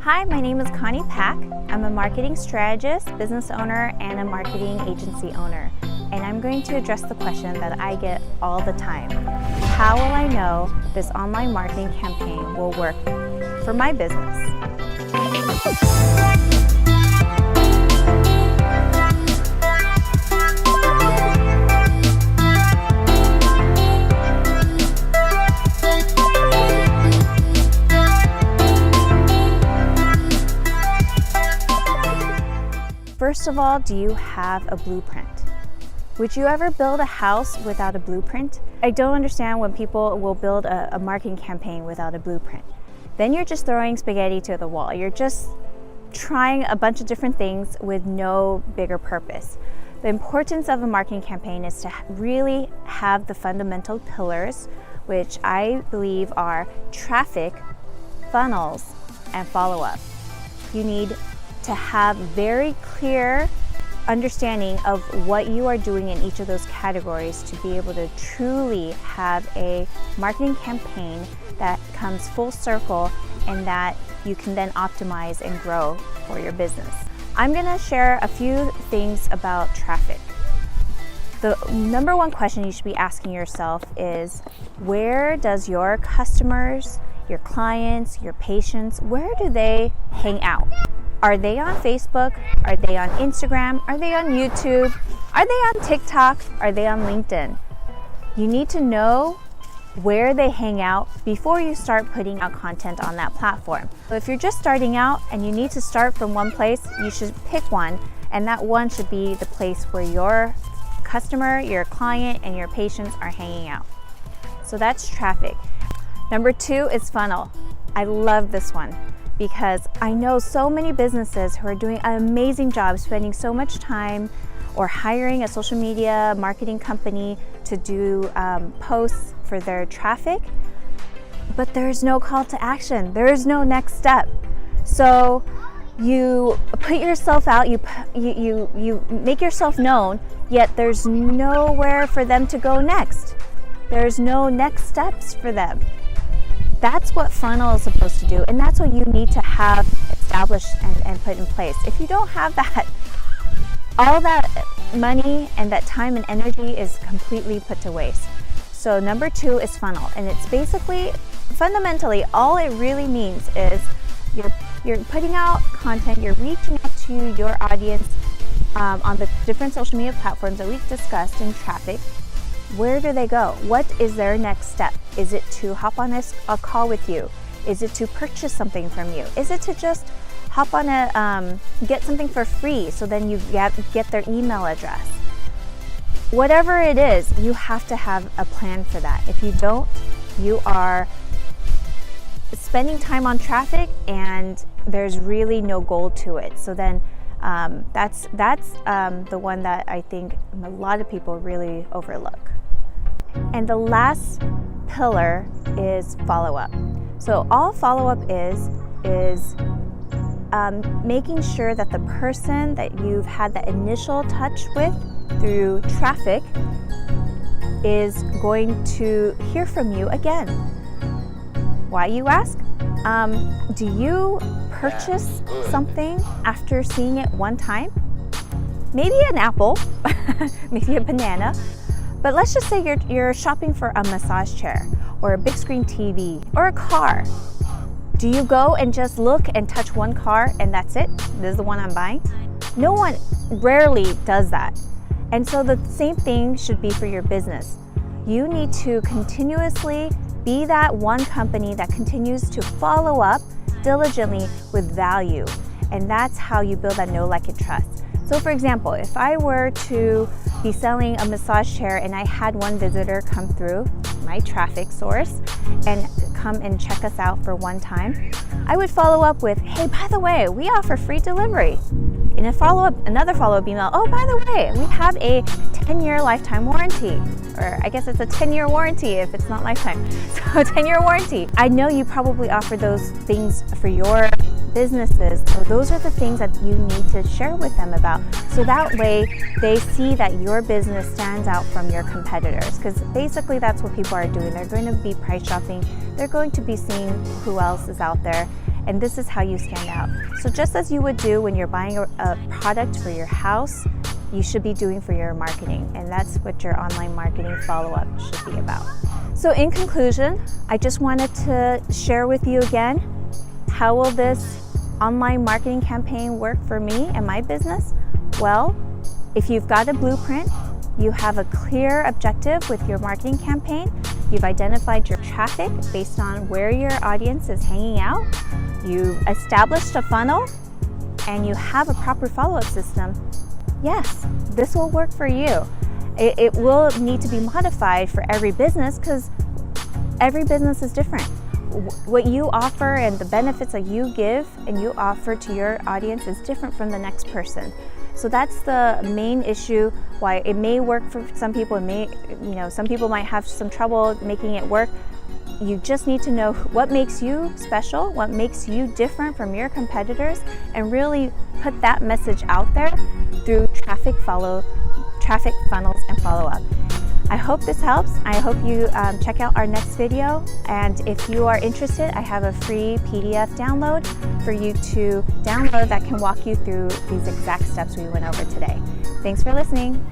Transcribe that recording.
Hi, my name is Connie Pack. I'm a marketing strategist, business owner, and a marketing agency owner. And I'm going to address the question that I get all the time. How will I know this online marketing campaign will work for my business? First of all, do you have a blueprint? Would you ever build a house without a blueprint? I don't understand when people will build a marketing campaign without a blueprint. Then you're just throwing spaghetti to the wall. You're just trying a bunch of different things with no bigger purpose. The importance of a marketing campaign is to really have the fundamental pillars, which I believe are traffic, funnels, and follow-up. You need to have very clear understanding of what you are doing in each of those categories to be able to truly have a marketing campaign that comes full circle and that you can then optimize and grow for your business. I'm going to share a few things about traffic. The number one question you should be asking yourself is, where does your customers, your clients, your patients, where do they hang out? Are they on Facebook? Are they on Instagram? Are they on YouTube? Are they on TikTok? Are they on LinkedIn? You need to know where they hang out before you start putting out content on that platform. So if you're just starting out and you need to start from one place, you should pick one, and that one should be the place where your customer, your client, and your patients are hanging out. So that's traffic. Number two is funnel. I love this one, because I know so many businesses who are doing an amazing job spending so much time or hiring a social media marketing company to do posts for their traffic, but there's no call to action. There is no next step. So you put yourself out, you make yourself known, yet there's nowhere for them to go next. There's no next steps for them. That's what funnel is supposed to do, and that's what you need to have established and put in place. If you don't have that, all that money and that time and energy is completely put to waste. So number two is funnel, and it's basically, fundamentally, all it really means is you're putting out content, you're reaching out to your audience on the different social media platforms that we've discussed in traffic. Where do they go? What is their next step? Is it to hop on a call with you? Is it to purchase something from you? Is it to just hop on get something for free so then you get their email address? Whatever it is, you have to have a plan for that. If you don't, you are spending time on traffic and there's really no goal to it. So then that's the one that I think a lot of people really overlook. And the last pillar is follow-up. So all follow-up is making sure that the person that you've had the initial touch with through traffic is going to hear from you again. Why, you ask? Do you purchase something after seeing it one time? Maybe an apple, maybe a banana, but let's just say you're shopping for a massage chair or a big screen TV or a car. Do you go and just look and touch one car and that's it? This is the one I'm buying? No one rarely does that. And so the same thing should be for your business. You need to continuously be that one company that continues to follow up diligently with value. And that's how you build that know, like, and trust. So for example, if I were to be selling a massage chair and I had one visitor come through my traffic source and come and check us out for one time, I would follow up with, hey, by the way, we offer free delivery. In another follow-up email, oh, by the way, we have a 10-year lifetime warranty. Or I guess it's a 10-year warranty if it's not lifetime. So 10-year warranty. I know you probably offer those things for your businesses. So those are the things that you need to share with them about. So that way they see that your business stands out from your competitors. Because basically that's what people are doing. They're going to be price shopping. They're going to be seeing who else is out there. And this is how you stand out. So just as you would do when you're buying a product for your house, you should be doing for your marketing. And that's what your online marketing follow-up should be about. So in conclusion, I just wanted to share with you again, how will this online marketing campaign work for me and my business? Well, if you've got a blueprint, you have a clear objective with your marketing campaign, you've identified your traffic based on where your audience is hanging out, you've established a funnel, and you have a proper follow-up system, yes, this will work for you. It will need to be modified for every business because every business is different. What you offer and the benefits that you give and you offer to your audience is different from the next person. So that's the main issue why it may work for some people. It may, some people might have some trouble making it work. You just need to know what makes you special, what makes you different from your competitors, and really put that message out there through traffic funnels and follow-up. I hope this helps. I hope you check out our next video. And if you are interested, I have a free PDF download for you to download that can walk you through these exact steps we went over today. Thanks for listening.